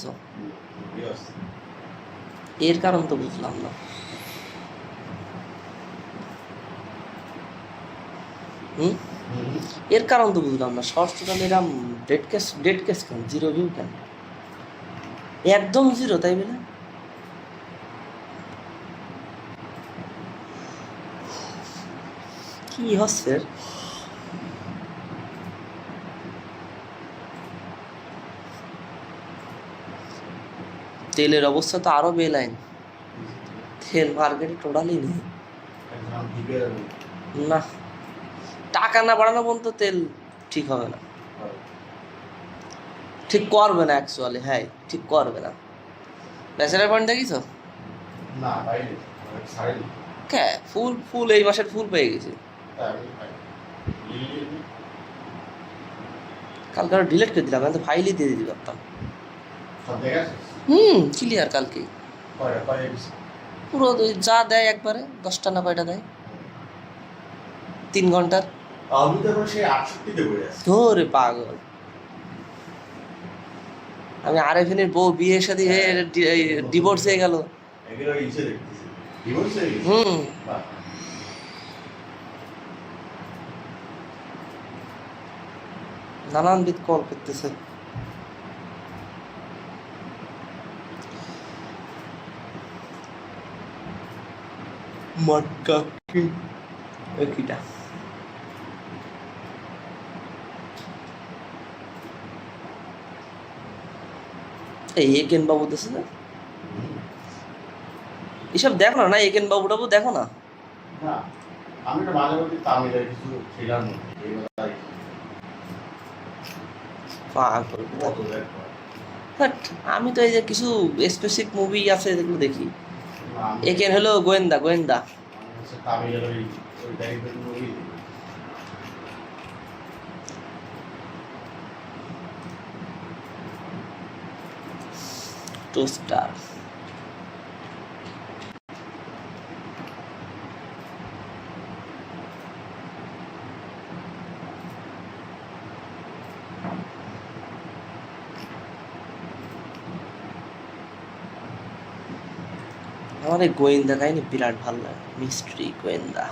তো এর কারণ তো বুঝলাম না। হুম, এর কারণ তো বুঝলাম না। শর্টস টোটাল এরম ডেড কেস কেন, জিরো ভিউ কেন, একদম জিরো তাই বলে? কি হচ্ছে? তেলের অবস্থা তো আরো বেলাইন। তেল মার্কেটে টোটালি নেই। না, টাকা না বাড়ানো পর্যন্ত তেল ঠিক হবে না, ঠিক করবে না অ্যাকচুয়ালি। হ্যাঁ, ঠিক করবে না। ব্যাচেলার পয়েন্ট দেখিস না ভাই, কে ফুল ফুল এই মাসের ফুল পেয়ে গেছে। কালকে আরো ডিলিট করে দিলাম, আমি তো ফাইলই দিয়ে দিতে পারতাম। ক্লিয়ার কালকে পুরো যা দেয় একবারে 10টা না কয়টা দেয় 3 ঘন্টার। আমি তো এখন সেই 68-তে পড়ে আছি। ধরে পাগল। আমি আরেফিনের বউ বিয়ের সাথে ডিভোর্স হয়ে গেল। এগুলো ইচ্ছে দেখতেছি ডিভোর্স হয়ে গেছে। বাহ, নানানবিধ কল করতেছে। মটকা কি কিটা এই একেন বাবু দেশে না, এসব দেখো না। একেন বাবু টাবু দেখো না। না আমি তো মাঝে মধ্যে তামিলের কিছু থ্রিলার মুভি এগুলো পাগল। কত দেখো। বাট আমি তো এই যে কিছু স্পেসিফিক মুভি আছে যেগুলো দেখি। না, আমি একেন হলো গোয়েন্দা গোয়েন্দা। হচ্ছে তামিলের ওই টাইপের মুভি। টোস্টার আমার এই গোয়েন্দা কাহিনী বিরাট ভালো লাগে, মিস্ট্রি গোয়েন্দা।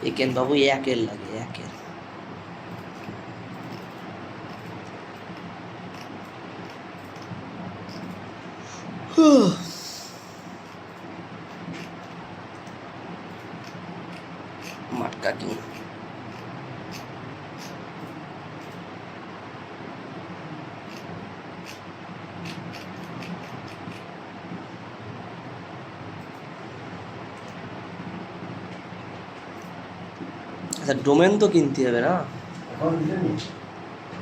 একেন বাবু একের লাগে, একের। মাটকা কি আচ্ছা, ডোমেন তো কিনতে হবে না? এখন দিলেনি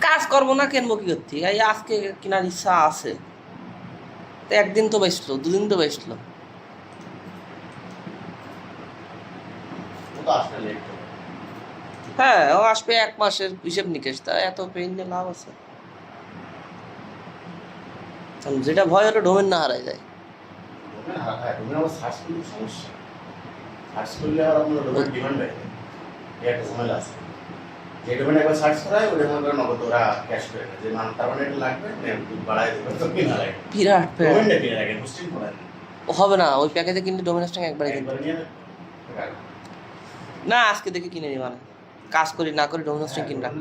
কাজ করবো না, কিনবো কি করতে? এই আজকে কেনার ইচ্ছা আছে, তো একদিন তো বেচলো, দুদিন তো বেচলো। ও তো আসলে লেট হবে। হ্যাঁ, ও আসবে 1 মাসের হিসেব নিকেশ, তা এত পেইন নিয়ে লাভ আছে? কারণ যেটা ভয় হলো ডোমেন না হারাই যায়। ডোমেন হারায়, ডোমেন আবার সার্চ করলে সমস্যা। সার্চ করলে আর আপনার ডোমেন ডিমান্ড হয় এই একটা ঝামেলা আছে। যে ডোমেন একবার সার্চ করা হয় ওটা মনে করেন নগদ ওরা ক্যাশ করে না, যে মান তার মানে এটা লাগবে বাড়াই দেবে তো কিনা লাগে। বিরাট ডোমেনটা কিনে লাগে বুঝতেই পারেন হবে না, ওই প্যাকেজে কিনলে ডোমেন স্ট্রিং একবারে কিনতে একবার নিয়ে রাখ। না। আজকে দেখে কিনে নি, মানে কাজ করি না করি ডোমেন স্ট্রিং কিনে রাখ।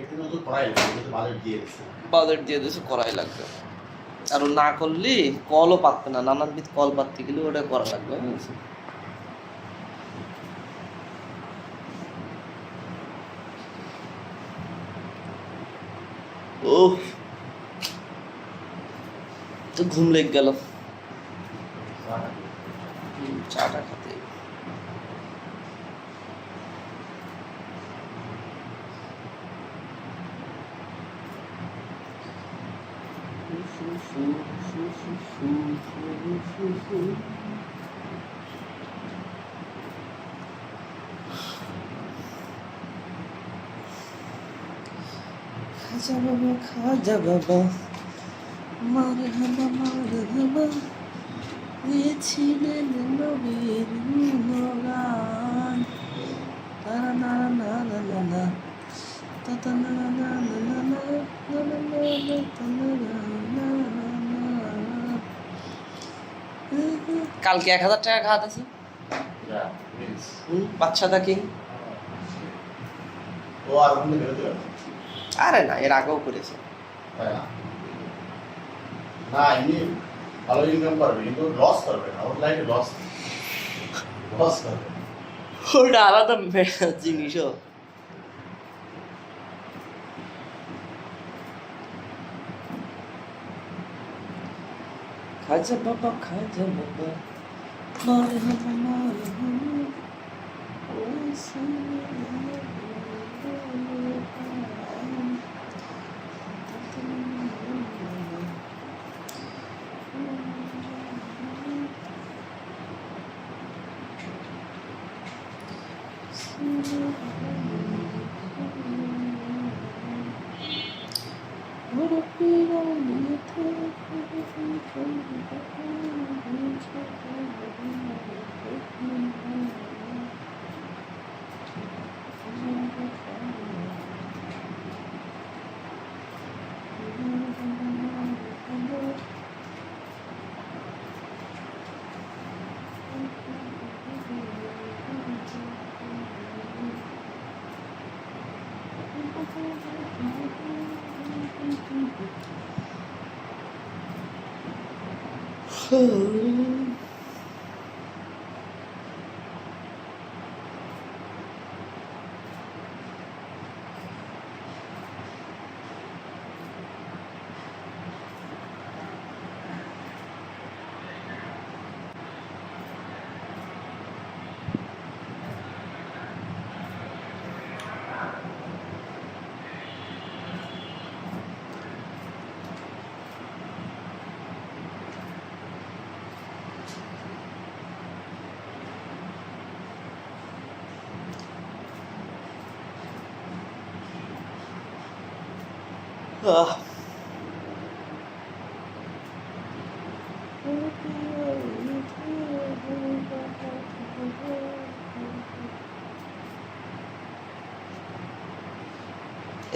এখানে তো করাই লাগে, কিন্তু বাজেট দিয়ে দিচ্ছে। বাজার দিয়ে দিয়েছে, করাই লাগবে। আর ও না করলে কলও পাচ্ছে না, নানানবিধ কল পাচ্ছে গেলে ওটা করা লাগবে। বুঝেছি। ও তো ঘুম লেগে গেল, চাটা খাতে। খাজা বাবা, খাজা বাবা, মারহাবা মারহাবা, হয়েছিলেন নবীর গুণগান। তারা না না না না না, তা না না না না না না না না না না না। কালকে 1,000 টাকা খাওয়াতে আছে এটা মিন্স বাচ্চাদা কিং। ও আর ওখানে বেরোতে পারে না। আরে না, এর আগেও করেছে। তাই না? না এমনি ভালো ইনকাম করবে কিন্তু লস করবে না, ওর লাইফে লস করবে। ওটা আলাদা জিনিসও। খাজা বাবা খাজা বাবা মারে হামা মারে হামা ও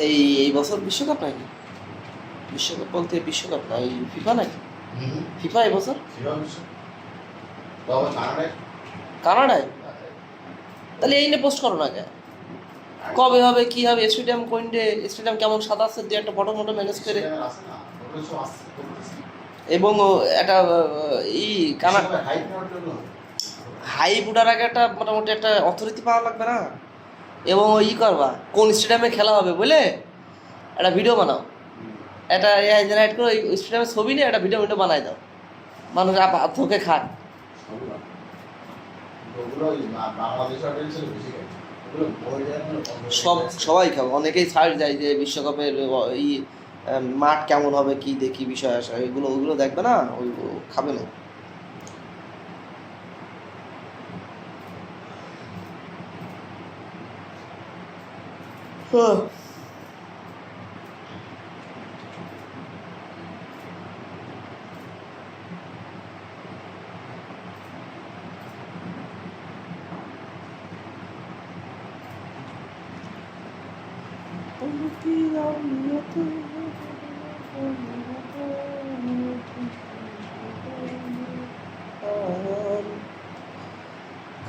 এই বছর বিশ্বকাপ নাকি? বিশ্বকাপ বলতে বিশ্বকাপ না, এই ফিফা নাকি? ফিফা এই বছর কানাডায়। তাহলে এই নিয়ে পোস্ট করো না কেন? কবে হবে, কি হবে, স্টেডিয়াম কোনডে, স্টেডিয়াম কেমন সাদা আছে, দিয়ে একটা ফটো মটো ম্যানেজ করে এবং একটা কানাডা হাইপ উঠার আগে একটা মোটামুটি একটা অথরিটি পাওয়া লাগবে না? এবং করবা কোন স্টেডিয়ামে খেলা হবে বলে একটা ভিডিও বানাও, একটা এআই জেনারেট করে ওই স্টেডিয়ামের ছবি নিয়ে একটা ভিডিও বানাই দাও, মানুষ ধোকে খাক। সবাই খাবে, অনেকেই ছাড় যায় যে বিশ্বকাপের মাঠ কেমন হবে, কি দেখি বিষয় আসা, ওইগুলো দেখবে না, ওই খাবে না।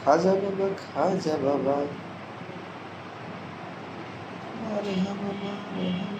খাজা বাবা খাজা বাবা মারে হামা মারে হামা